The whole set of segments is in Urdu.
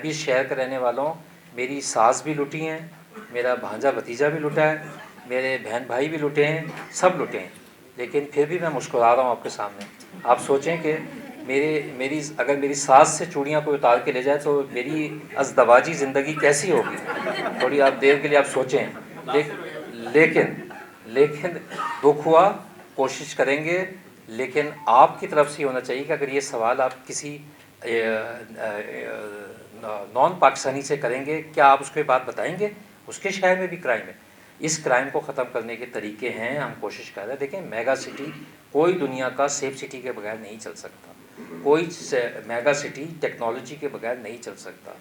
بھی اس شہر کا رہنے والا ہوں. میری ساس بھی لٹی ہیں, میرا بھانجا بھتیجا بھی لٹا ہے, میرے بہن بھائی بھی لٹے ہیں, سب لٹے ہیں, لیکن پھر بھی میں مسکرا رہا ہوں آپ کے سامنے. آپ سوچیں کہ اگر میری ساس سے چوڑیاں کوئی اتار کے لے جائے تو میری ازدواجی زندگی کیسی ہوگی. تھوڑی آپ دیر کے لیے آپ سوچیں. لیکن دکھ ہوا, کوشش کریں گے, لیکن آپ کی طرف سے یہ ہونا چاہیے کہ اگر یہ سوال آپ کسی نان پاکستانی سے کریں گے, کیا آپ اس کو یہ بات بتائیں گے؟ اس کے شہر میں بھی کرائم ہے. اس کرائم کو ختم کرنے کے طریقے ہیں, ہم کوشش کر رہے ہیں. دیکھیں میگا سٹی کوئی دنیا کا سیف سٹی کے بغیر نہیں چل سکتا, کوئی میگا سٹی ٹیکنالوجی کے بغیر نہیں چل سکتا.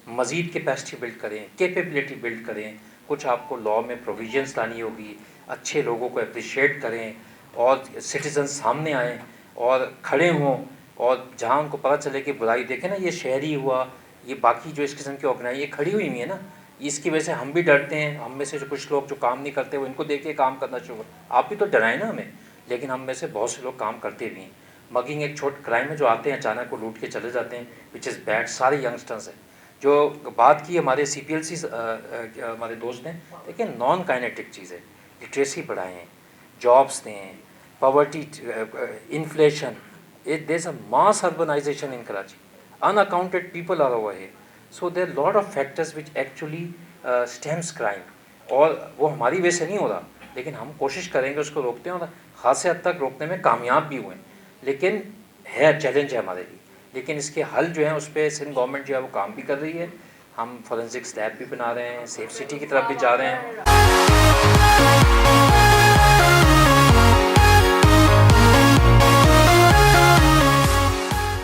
مزید کیپیسٹی بلڈ کریں, کیپیبلٹی بلڈ کریں, کچھ آپ کو لاء میں پروویژنس لانی ہوگی, اچھے لوگوں کو اپریشیٹ کریں, اور سٹیزن سامنے آئیں اور کھڑے ہوں, اور جہاں ان کو پتہ چلے کہ برائی, دیکھیں نا یہ شہری ہوا, یہ باقی جو اس قسم کی آرگنائز یہ کھڑی ہوئی ہیں نا, اس کی وجہ سے ہم بھی ڈرتے ہیں. ہم میں سے جو کچھ لوگ جو کام نہیں کرتے وہ ان کو دیکھ کے کام کرنا شروع. آپ بھی تو ڈرائیں نا ہمیں, لیکن ہم میں سے بہت سے لوگ کام کرتے بھی ہیں. مگنگ ایک چھوٹا کرائم ہے, جو آتے ہیں اچانک کو لوٹ کے چلے جاتے ہیں, وچ از بیڈ. سارے ینگسٹرز ہیں جو بات کی ہمارے سی پی ایل سی ہمارے دوست نے, دیکھیں نان کائنیٹک چیز ہے. لٹریسی بڑھائیں, جابس دیں, poverty, inflation, there is a mass urbanization in Karachi, unaccounted people are over here. So there are lot of factors which actually stems crime, اور وہ ہماری وجہ سے نہیں ہو رہا, لیکن ہم کوشش کریں گے اس کو روکتے ہیں, اور خاص حد تک روکنے میں کامیاب بھی ہوئے ہیں. لیکن ہے چیلنج ہے ہمارے لیے, لیکن اس کے حل جو ہیں اس پہ سندھ گورنمنٹ جو ہے وہ کام بھی کر رہی ہے. ہم فورینسکس لیب بھی بنا رہے ہیں, سیف سٹی کی طرف بھی جا رہے ہیں.